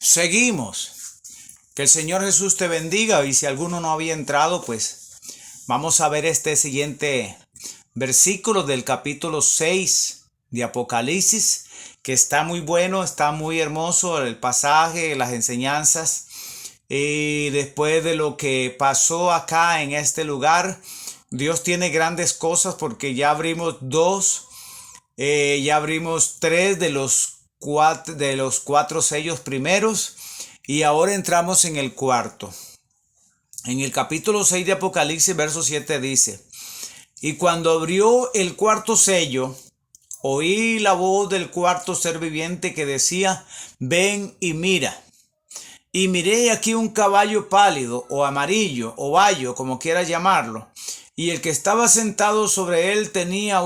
Seguimos. Que el Señor Jesús te bendiga, y si alguno no había entrado, pues vamos a ver este siguiente versículo del capítulo 6 de Apocalipsis, que está muy bueno, está muy hermoso el pasaje, las enseñanzas. Y después de lo que pasó acá en este lugar, Dios tiene grandes cosas, porque ya abrimos ya abrimos tres de los cuatro sellos primeros, y ahora entramos en el cuarto. En el capítulo 6 de Apocalipsis, verso 7 dice: Y cuando abrió el cuarto sello, oí la voz del cuarto ser viviente que decía: Ven y mira. Y miré aquí un caballo pálido, o amarillo, o bayo, como quieras llamarlo. Y el que estaba sentado sobre él tenía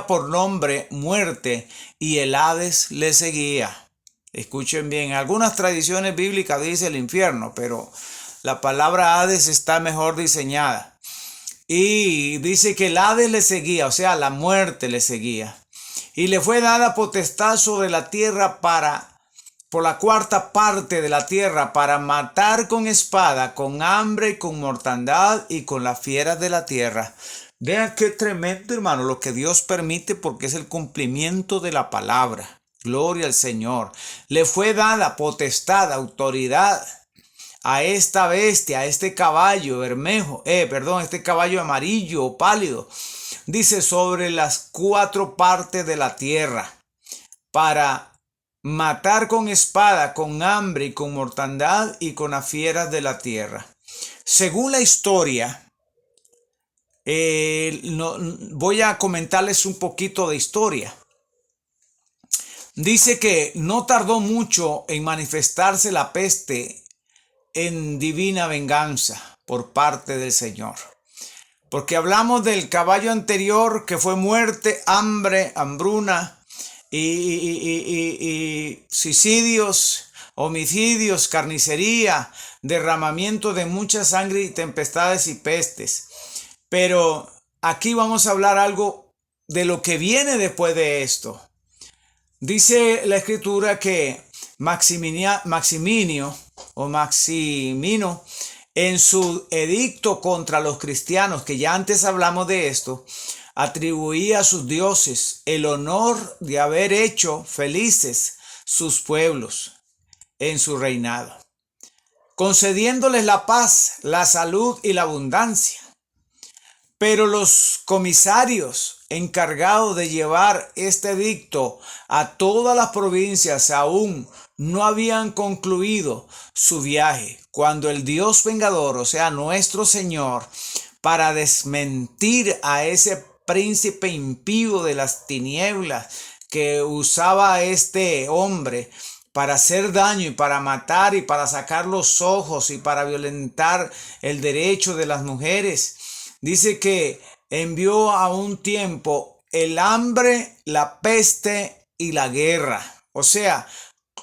por nombre Muerte, y el Hades le seguía. Escuchen bien, algunas tradiciones bíblicas dice el infierno, pero la palabra Hades está mejor diseñada. Y dice que el Hades le seguía, o sea, la muerte le seguía. Y le fue dada potestad sobre la tierra por la cuarta parte de la tierra, para matar con espada, con hambre, con mortandad y con las fieras de la tierra. Vean qué tremendo, hermano, lo que Dios permite, porque es el cumplimiento de la palabra. Gloria al Señor. Le fue dada potestad, autoridad a esta bestia, a este caballo este caballo amarillo o pálido. Dice, sobre las cuatro partes de la tierra, para matar con espada, con hambre y con mortandad y con las fieras de la tierra. Según la historia, voy a comentarles un poquito de historia. Dice que no tardó mucho en manifestarse la peste en divina venganza por parte del Señor. Porque hablamos del caballo anterior, que fue muerte, hambre, hambruna y suicidios, homicidios, carnicería, derramamiento de mucha sangre y tempestades y pestes. Pero aquí vamos a hablar algo de lo que viene después de esto. Dice la escritura que Maximino, en su edicto contra los cristianos, que ya antes hablamos de esto, atribuía a sus dioses el honor de haber hecho felices sus pueblos en su reinado, concediéndoles la paz, la salud y la abundancia. Pero los comisarios encargados de llevar este edicto a todas las provincias aún no habían concluido su viaje, cuando el Dios vengador, o sea, nuestro Señor, para desmentir a ese príncipe impío de las tinieblas que usaba a este hombre para hacer daño y para matar y para sacar los ojos y para violentar el derecho de las mujeres, dice que envió a un tiempo el hambre, la peste y la guerra. O sea,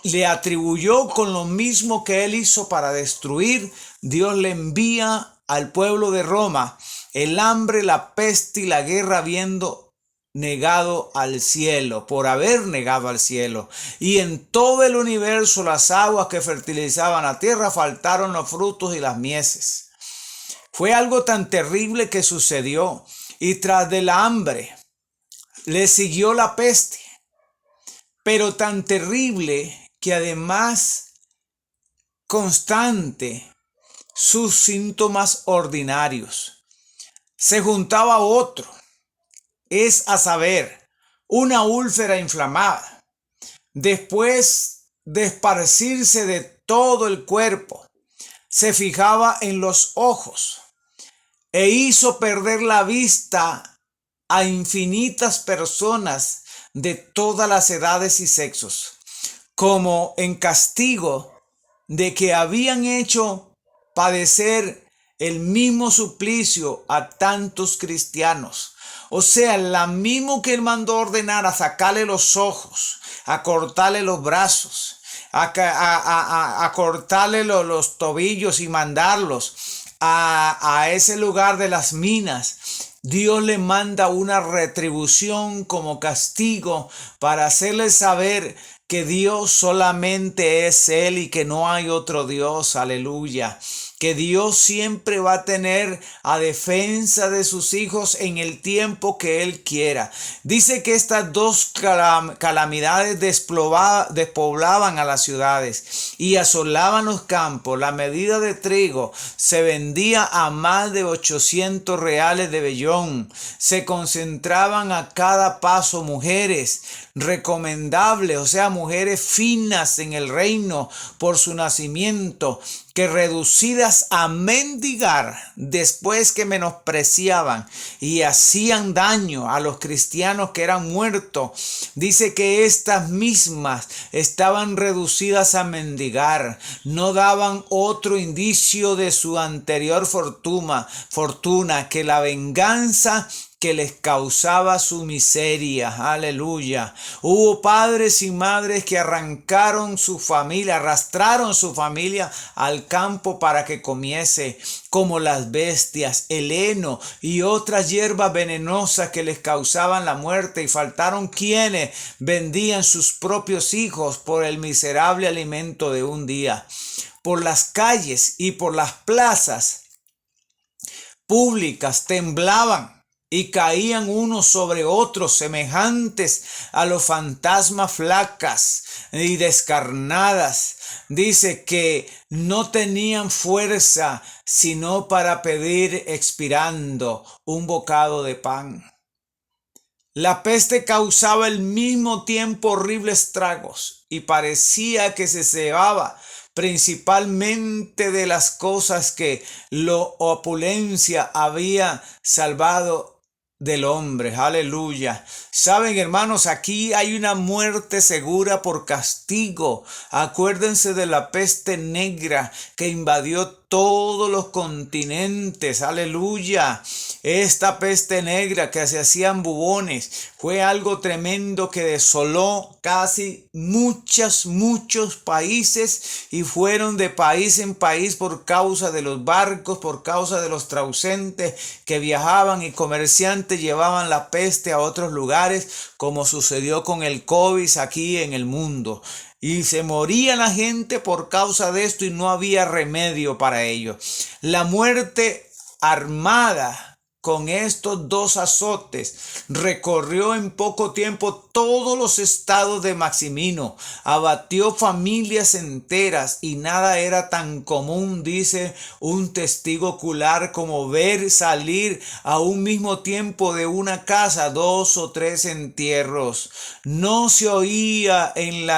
le atribuyó con lo mismo que él hizo para destruir. Dios le envía al pueblo de Roma el hambre, la peste y la guerra, habiendo negado al cielo, por haber negado al cielo. Y en todo el universo las aguas que fertilizaban la tierra faltaron, los frutos y las mieses. Fue algo tan terrible que sucedió, y tras del hambre le siguió la peste, pero tan terrible que además constante sus síntomas ordinarios. Se juntaba otro, es a saber, una úlcera inflamada, después de esparcirse de todo el cuerpo, se fijaba en los ojos e hizo perder la vista a infinitas personas de todas las edades y sexos, como en castigo de que habían hecho padecer el mismo suplicio a tantos cristianos. O sea, la mismo que él mandó ordenar, a sacarle los ojos, a cortarle los brazos, a cortarle los tobillos y mandarlos a ese lugar de las minas. Dios le manda una retribución como castigo para hacerle saber que Dios solamente es Él y que no hay otro Dios, aleluya. Que Dios siempre va a tener a defensa de sus hijos en el tiempo que Él quiera. Dice que estas dos calamidades despoblaban a las ciudades y asolaban los campos. La medida de trigo se vendía a más de 800 reales de vellón. Se concentraban a cada paso mujeres recomendables, o sea, mujeres finas en el reino por su nacimiento, que reducidas a mendigar después que menospreciaban y hacían daño a los cristianos que eran muertos, dice que estas mismas estaban reducidas a mendigar, no daban otro indicio de su anterior fortuna que la venganza que les causaba su miseria. Aleluya. Hubo padres y madres que arrancaron su familia, arrastraron su familia al campo para que comiese, como las bestias, el heno y otras hierbas venenosas que les causaban la muerte, y faltaron quienes vendían sus propios hijos por el miserable alimento de un día. Por las calles y por las plazas públicas temblaban y caían unos sobre otros, semejantes a los fantasmas flacas y descarnadas. Dice que no tenían fuerza sino para pedir expirando un bocado de pan. La peste causaba al mismo tiempo horribles estragos y parecía que se cebaba principalmente de las cosas que la opulencia había salvado del hombre. Aleluya. Saben, hermanos, aquí hay una muerte segura por castigo. Acuérdense de la peste negra que invadió todos los continentes. Aleluya. Esta peste negra que se hacían bubones fue algo tremendo que desoló casi muchos países, y fueron de país en país por causa de los barcos, por causa de los transeúntes que viajaban, y comerciantes llevaban la peste a otros lugares, como sucedió con el COVID aquí en el mundo. Y se moría la gente por causa de esto y no había remedio para ello. La muerte armada con estos dos azotes recorrió en poco tiempo todos los estados de Maximino, abatió familias enteras, y nada era tan común, dice un testigo ocular, como ver salir a un mismo tiempo de una casa 2 o 3 entierros. No se oía en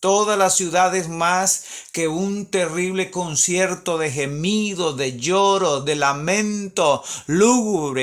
todas las ciudades más que un terrible concierto de gemidos, de lloro, de lamento, lúgubres,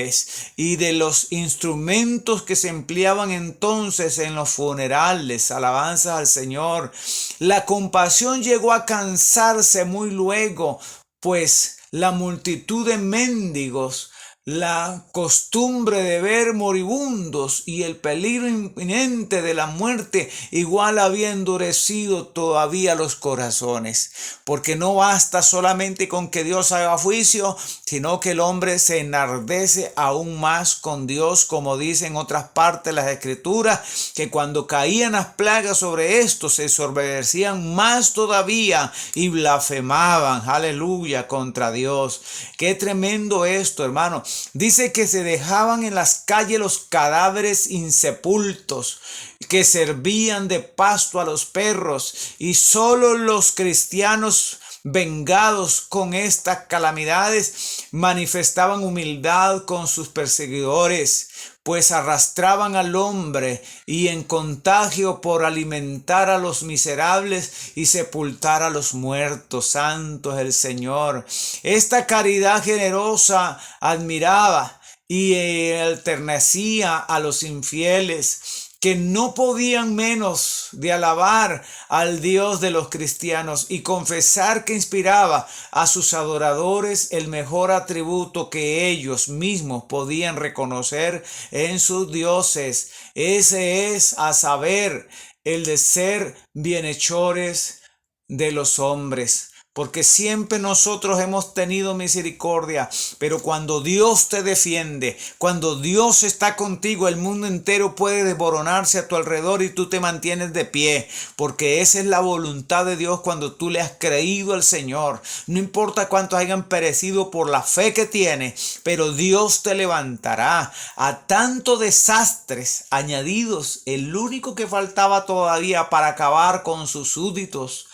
y de los instrumentos que se empleaban entonces en los funerales. Alabanzas al Señor. La compasión llegó a cansarse muy luego, pues la multitud de mendigos, la costumbre de ver moribundos y el peligro inminente de la muerte igual había endurecido todavía los corazones, porque no basta solamente con que Dios haga juicio, sino que el hombre se enardece aún más con Dios, como dice en otras partes de las Escrituras, que cuando caían las plagas sobre estos se ensombrecían más todavía y blasfemaban, aleluya, contra Dios. Qué tremendo esto, hermano. Dice que se dejaban en las calles los cadáveres insepultos, que servían de pasto a los perros, y solo los cristianos vengados con estas calamidades manifestaban humildad con sus perseguidores, pues arrastraban al hombre y en contagio por alimentar a los miserables y sepultar a los muertos. Santo es el Señor. Esta caridad generosa admiraba y enternecía a los infieles, que no podían menos de alabar al Dios de los cristianos y confesar que inspiraba a sus adoradores el mejor atributo que ellos mismos podían reconocer en sus dioses. Ese es, a saber, el de ser bienhechores de los hombres. porque siempre nosotros hemos tenido misericordia, pero cuando Dios te defiende, cuando Dios está contigo, el mundo entero puede desmoronarse a tu alrededor y tú te mantienes de pie, porque esa es la voluntad de Dios cuando tú le has creído al Señor. No importa cuántos hayan perecido por la fe que tienes, pero Dios te levantará. A tantos desastres añadidos, el único que faltaba todavía para acabar con sus súbditos,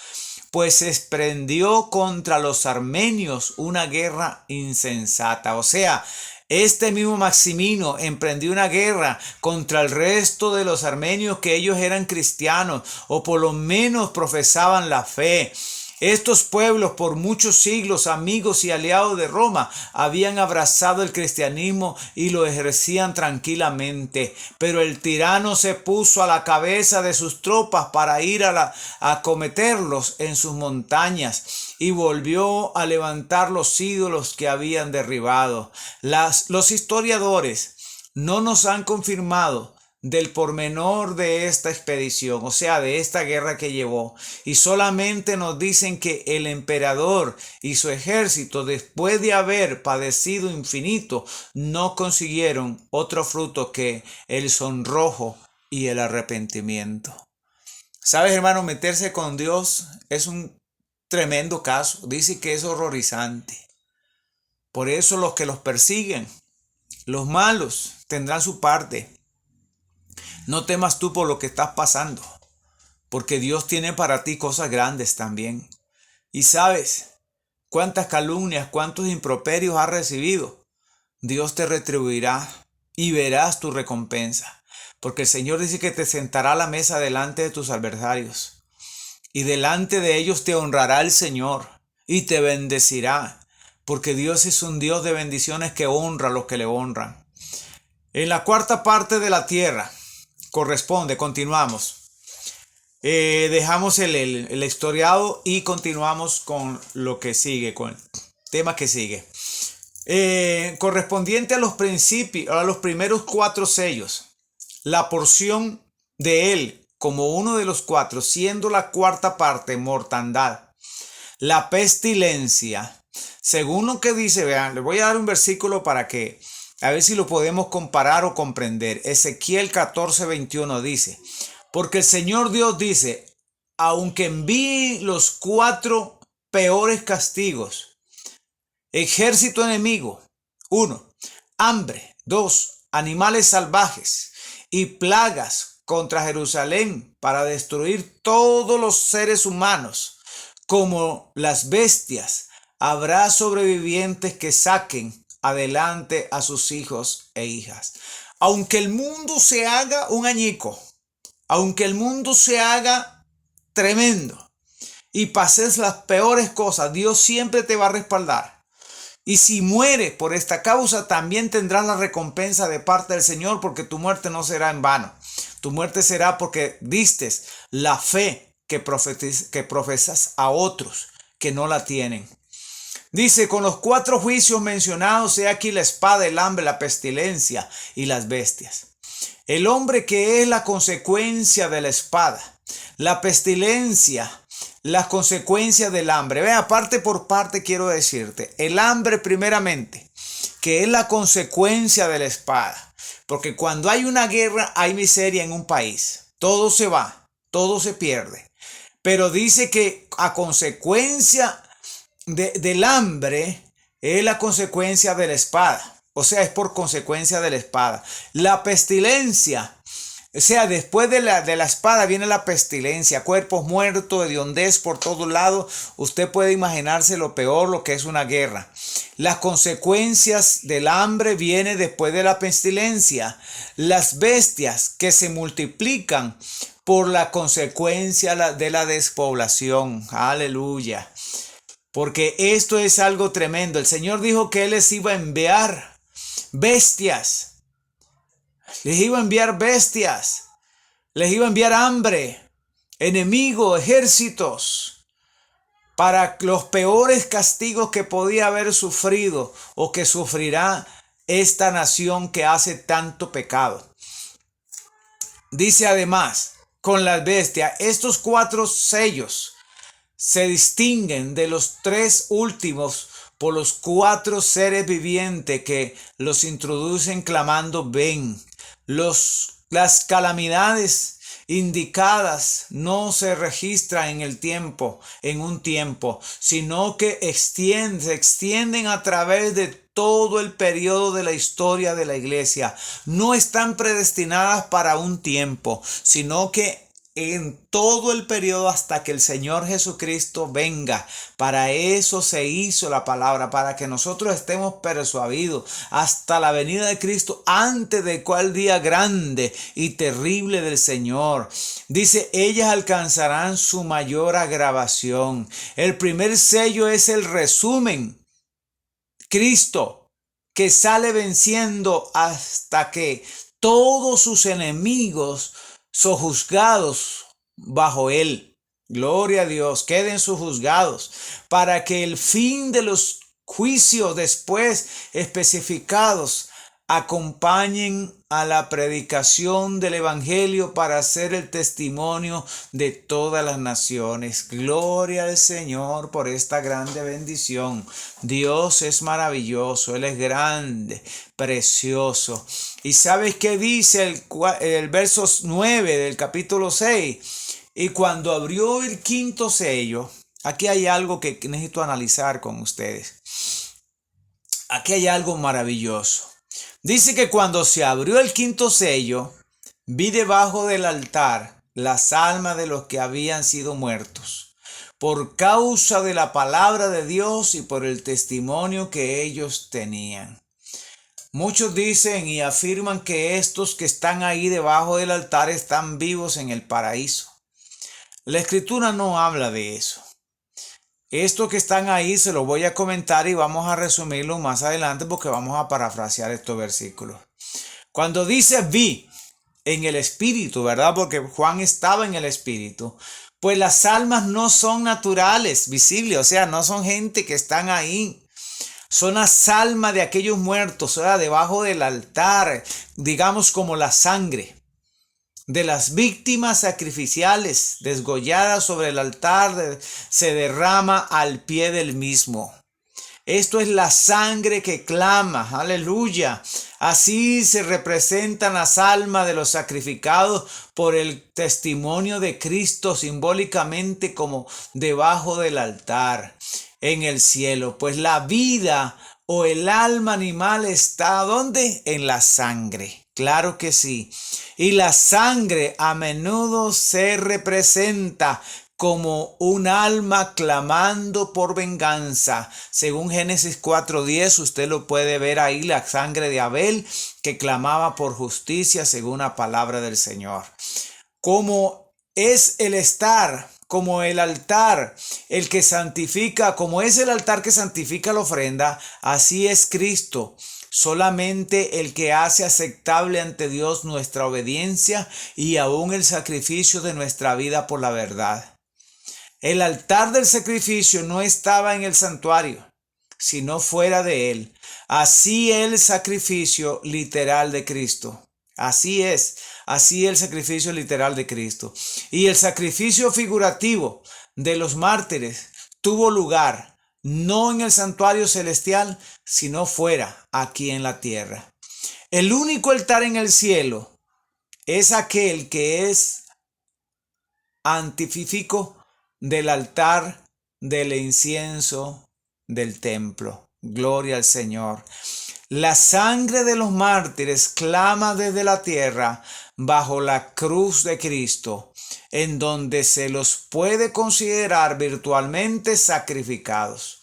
pues se emprendió contra los armenios una guerra insensata. O sea, este mismo Maximino emprendió una guerra contra el resto de los armenios, que ellos eran cristianos o por lo menos profesaban la fe. Estos pueblos, por muchos siglos amigos y aliados de Roma, habían abrazado el cristianismo y lo ejercían tranquilamente. Pero el tirano se puso a la cabeza de sus tropas para ir a acometerlos en sus montañas y volvió a levantar los ídolos que habían derribado. Los historiadores no nos han confirmado del pormenor de esta expedición, o sea, de esta guerra que llevó, y solamente nos dicen que el emperador y su ejército, después de haber padecido infinito, no consiguieron otro fruto que el sonrojo y el arrepentimiento. ¿Sabes, hermano? Meterse con Dios es un tremendo caso. Dice que es horrorizante. Por eso los que los persiguen, los malos, tendrán su parte. No temas tú por lo que estás pasando, porque Dios tiene para ti cosas grandes también. Y sabes cuántas calumnias, cuántos improperios has recibido. Dios te retribuirá y verás tu recompensa, porque el Señor dice que te sentará a la mesa delante de tus adversarios, y delante de ellos te honrará el Señor y te bendecirá, porque Dios es un Dios de bendiciones que honra a los que le honran. En la cuarta parte de la tierra continuamos. Dejamos el historiado y continuamos con lo que sigue, con el tema que sigue. Correspondiente a los principios, a los primeros 4 sellos, la porción de él como uno de los 4, siendo la cuarta parte mortandad, la pestilencia, según lo que dice, vean, les voy a dar un versículo para que a ver si lo podemos comparar o comprender. Ezequiel 14:21 dice: porque el Señor Dios dice, aunque envíe los 4 peores castigos, ejército enemigo, 1, hambre, 2, animales salvajes y plagas contra Jerusalén para destruir todos los seres humanos, como las bestias, habrá sobrevivientes que saquen adelante a sus hijos e hijas. Aunque el mundo se haga un añico, aunque el mundo se haga tremendo y pases las peores cosas, Dios siempre te va a respaldar. Y si mueres por esta causa, también tendrás la recompensa de parte del Señor, porque tu muerte no será en vano. Tu muerte será porque diste la fe que profesas a otros que no la tienen. Dice, con los 4 juicios mencionados, he aquí la espada, el hambre, la pestilencia y las bestias. El hombre que es la consecuencia de la espada, la pestilencia, las consecuencias del hambre. Vea, parte por parte quiero decirte, el hambre primeramente, que es la consecuencia de la espada. Porque cuando hay una guerra, hay miseria en un país. Todo se va, todo se pierde. Pero dice que a consecuencia del hambre es la consecuencia de la espada. O sea, es por consecuencia de la espada. La pestilencia, o sea, después de la espada viene la pestilencia, cuerpos muertos, hediondez por todos lados. Usted puede imaginarse lo peor, lo que es una guerra. Las consecuencias del hambre vienen después de la pestilencia. Las bestias que se multiplican por la consecuencia de la despoblación. Aleluya. Porque esto es algo tremendo. El Señor dijo que Él les iba a enviar bestias. Les iba a enviar bestias. Les iba a enviar hambre, enemigos, ejércitos, para los peores castigos que podía haber sufrido o que sufrirá esta nación que hace tanto pecado. Dice además, con las bestias, estos 4 sellos se distinguen de los tres últimos por los cuatro seres vivientes que los introducen clamando ven. Las calamidades indicadas no se registran en el tiempo, en un tiempo, sino que se extienden a través de todo el periodo de la historia de la iglesia. No están predestinadas para un tiempo, sino que en todo el periodo hasta que el Señor Jesucristo venga. Para eso se hizo la palabra, para que nosotros estemos persuadidos hasta la venida de Cristo, antes de cual día grande y terrible del Señor. Dice, ellas alcanzarán su mayor agravación. El primer sello es el resumen. Cristo, que sale venciendo hasta que todos sus enemigos sojuzgados bajo él. Gloria a Dios, queden sojuzgados para que el fin de los juicios después especificados acompañen a la predicación del evangelio para ser el testimonio de todas las naciones. Gloria al Señor por esta grande bendición. Dios es maravilloso, Él es grande, precioso. ¿Y sabes qué dice el verso 9 del capítulo 6? Y cuando abrió el quinto sello, aquí hay algo que necesito analizar con ustedes. Aquí hay algo maravilloso. Dice que cuando se abrió el quinto sello, vi debajo del altar las almas de los que habían sido muertos, por causa de la palabra de Dios y por el testimonio que ellos tenían. Muchos dicen y afirman que estos que están ahí debajo del altar están vivos en el paraíso. La Escritura no habla de eso. Esto que están ahí se lo voy a comentar y vamos a resumirlo más adelante porque vamos a parafrasear estos versículos. Cuando dice vi en el espíritu, ¿verdad? Porque Juan estaba en el espíritu. Pues las almas no son naturales, visibles, o sea, no son gente que están ahí. Son las almas de aquellos muertos, o sea, debajo del altar, digamos como la sangre de las víctimas sacrificiales desgolladas sobre el altar se derrama al pie del mismo. Esto es la sangre que clama, aleluya. Así se representan las almas de los sacrificados por el testimonio de Cristo simbólicamente como debajo del altar en el cielo. Pues la vida o el alma animal está ¿dónde? En la sangre. Claro que sí. Y la sangre a menudo se representa como un alma clamando por venganza. Según Génesis 4:10, usted lo puede ver ahí, la sangre de Abel que clamaba por justicia según la palabra del Señor. Como es el estar, como el altar, el que santifica, como es el altar que santifica la ofrenda, así es Cristo. Solamente el que hace aceptable ante Dios nuestra obediencia y aún el sacrificio de nuestra vida por la verdad. El altar del sacrificio no estaba en el santuario, sino fuera de él. Así el sacrificio literal de Cristo. Así el sacrificio literal de Cristo. Y el sacrificio figurativo de los mártires tuvo lugar no en el santuario celestial, sino fuera, aquí en la tierra. El único altar en el cielo es aquel que es antítico del altar del incienso del templo. Gloria al Señor. La sangre de los mártires clama desde la tierra bajo la cruz de Cristo, en donde se los puede considerar virtualmente sacrificados.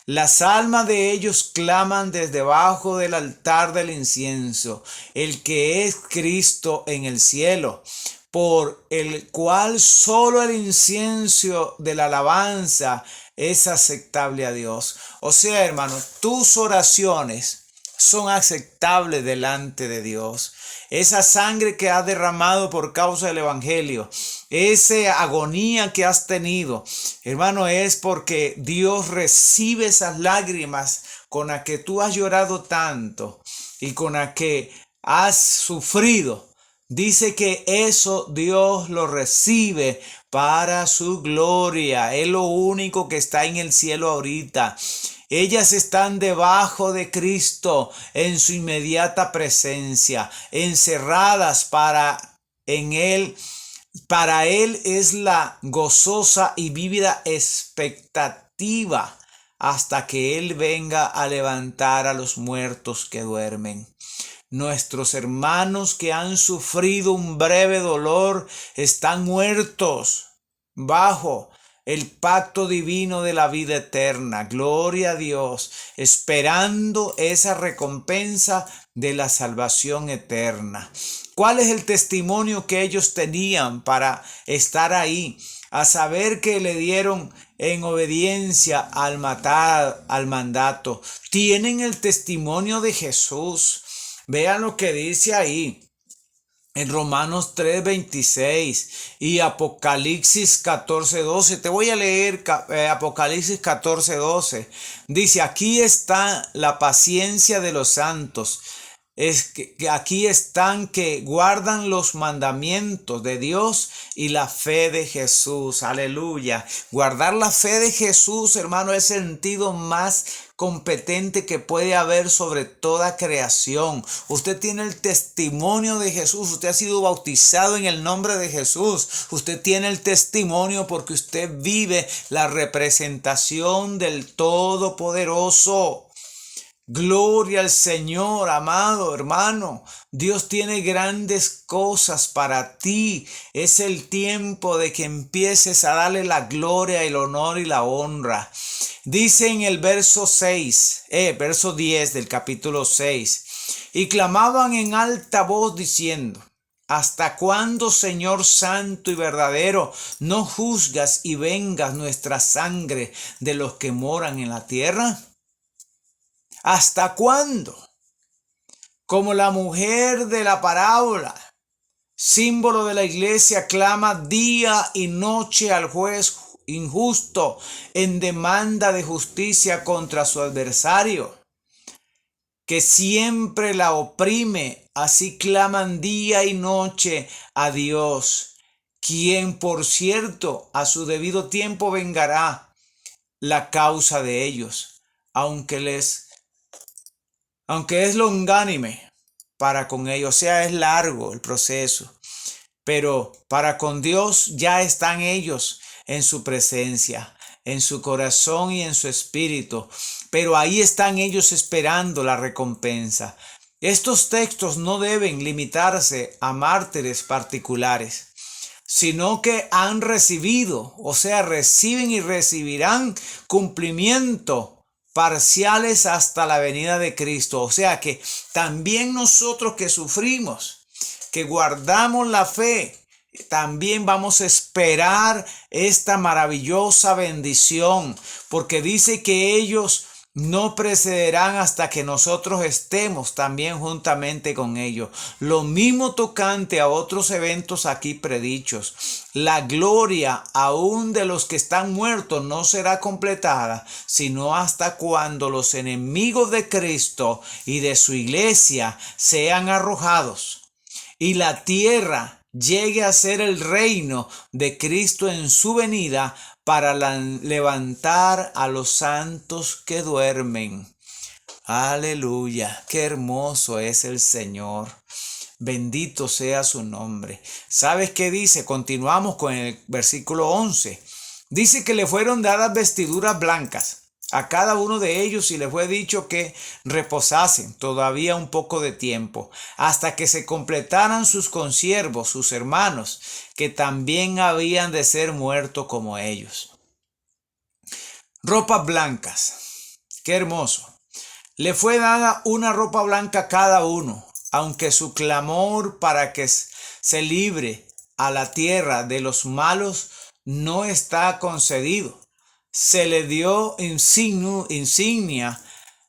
Las almas de ellos claman desde debajo del altar del incienso, el que es Cristo en el cielo, por el cual solo el incienso de la alabanza es aceptable a Dios. O sea, hermanos, tus oraciones son aceptables delante de Dios. Esa sangre que has derramado por causa del evangelio, esa agonía que has tenido, hermano, es porque Dios recibe esas lágrimas con las que tú has llorado tanto y con las que has sufrido. Dice que eso Dios lo recibe para su gloria. Es lo único que está en el cielo ahorita. Ellas están debajo de Cristo en su inmediata presencia, encerradas en Él. Para Él es la gozosa y vívida expectativa hasta que Él venga a levantar a los muertos que duermen. Nuestros hermanos que han sufrido un breve dolor están muertos bajo el pacto divino de la vida eterna. Gloria a Dios, esperando esa recompensa de la salvación eterna. ¿Cuál es el testimonio que ellos tenían para estar ahí? A saber que le dieron en obediencia al mandato. Tienen el testimonio de Jesús. Vean lo que dice ahí en Romanos 3:26 y Apocalipsis 14:12. Te voy a leer Apocalipsis 14:12. Dice, aquí está la paciencia de los santos. Es que aquí están que guardan los mandamientos de Dios y la fe de Jesús. Aleluya. Guardar la fe de Jesús, hermano, es el sentido más competente que puede haber sobre toda creación. Usted tiene el testimonio de Jesús. Usted ha sido bautizado en el nombre de Jesús. Usted tiene el testimonio porque usted vive la representación del Todopoderoso. Gloria al Señor, amado hermano. Dios tiene grandes cosas para ti. Es el tiempo de que empieces a darle la gloria, el honor y la honra. Dice en el verso 10 del capítulo 6. Y clamaban en alta voz diciendo, ¿hasta cuándo, Señor santo y verdadero, no juzgas y vengas nuestra sangre de los que moran en la tierra? ¿Hasta cuándo? Como la mujer de la parábola, símbolo de la iglesia, clama día y noche al juez injusto en demanda de justicia contra su adversario, que siempre la oprime. Así claman día y noche a Dios, quien por cierto a su debido tiempo vengará la causa de ellos, aunque es longánime para con ellos, o sea, es largo el proceso, pero para con Dios ya están ellos en su presencia, en su corazón y en su espíritu, pero ahí están ellos esperando la recompensa. Estos textos no deben limitarse a mártires particulares, sino que han recibido, o sea, reciben y recibirán cumplimiento parciales hasta la venida de Cristo. O sea que también nosotros que sufrimos, que guardamos la fe, también vamos a esperar esta maravillosa bendición, porque dice que ellos no precederán hasta que nosotros estemos también juntamente con ellos. Lo mismo tocante a otros eventos aquí predichos. La gloria aún de los que están muertos no será completada, sino hasta cuando los enemigos de Cristo y de su iglesia sean arrojados y la tierra llegue a ser el reino de Cristo en su venida para levantar a los santos que duermen. Aleluya, qué hermoso es el Señor. Bendito sea su nombre. ¿Sabes qué dice? Continuamos con el versículo 11. Dice que le fueron dadas vestiduras blancas a cada uno de ellos y le fue dicho que reposasen todavía un poco de tiempo hasta que se completaran sus consiervos, sus hermanos, que también habían de ser muertos como ellos. Ropas blancas. Qué hermoso. Le fue dada una ropa blanca a cada uno, aunque su clamor para que se libre a la tierra de los malos no está concedido. Se le dio insignia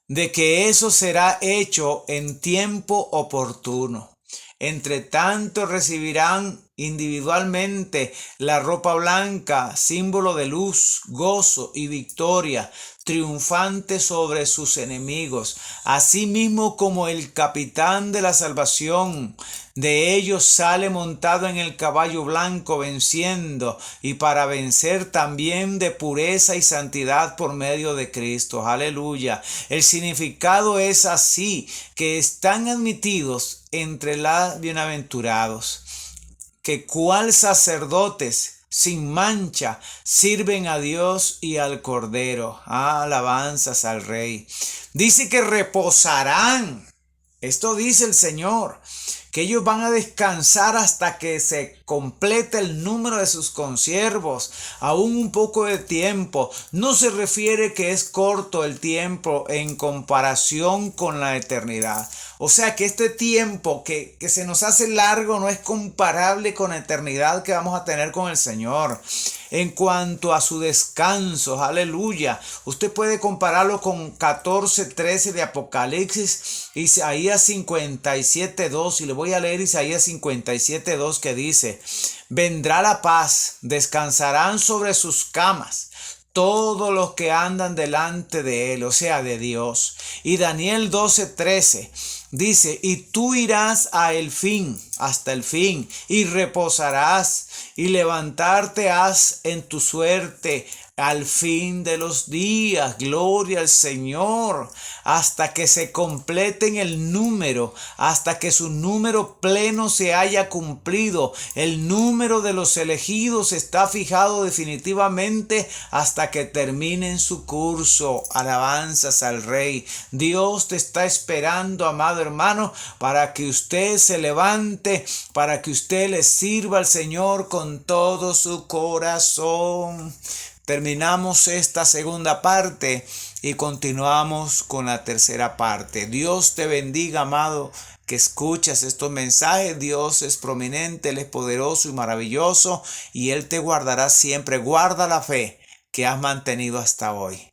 de que eso será hecho en tiempo oportuno. Entre tanto recibirán individualmente la ropa blanca, símbolo de luz, gozo y victoria, triunfante sobre sus enemigos, así mismo como el capitán de la salvación de ellos sale montado en el caballo blanco venciendo, y para vencer también de pureza y santidad por medio de Cristo. Aleluya. El significado es así, que están admitidos entre los bienaventurados, que cual sacerdotes sin mancha sirven a Dios y al Cordero. Alabanzas al Rey. Dice que reposarán. Esto dice el Señor, que ellos van a descansar hasta que se complete el número de sus consiervos, aún un poco de tiempo. No se refiere que es corto el tiempo en comparación con la eternidad. O sea que este tiempo que se nos hace largo no es comparable con la eternidad que vamos a tener con el Señor. En cuanto a su descanso, aleluya, usted puede compararlo con 14:13 de Apocalipsis, Isaías 57:2, y le voy a leer Isaías 57:2, que dice: vendrá la paz, descansarán sobre sus camas todos los que andan delante de él, o sea, de Dios. Y Daniel 12:13 dice: y tú irás hasta el fin, y reposarás, y levantarte has en tu suerte al fin de los días. Gloria al Señor, hasta que se completen el número, hasta que su número pleno se haya cumplido. El número de los elegidos está fijado definitivamente hasta que terminen su curso. Alabanzas al Rey. Dios te está esperando, amado hermano, para que usted se levante, para que usted le sirva al Señor con todo su corazón. Terminamos esta segunda parte y continuamos con la tercera parte. Dios te bendiga, amado, que escuchas estos mensajes. Dios es prominente, Él es poderoso y maravilloso, y Él te guardará siempre. Guarda la fe que has mantenido hasta hoy.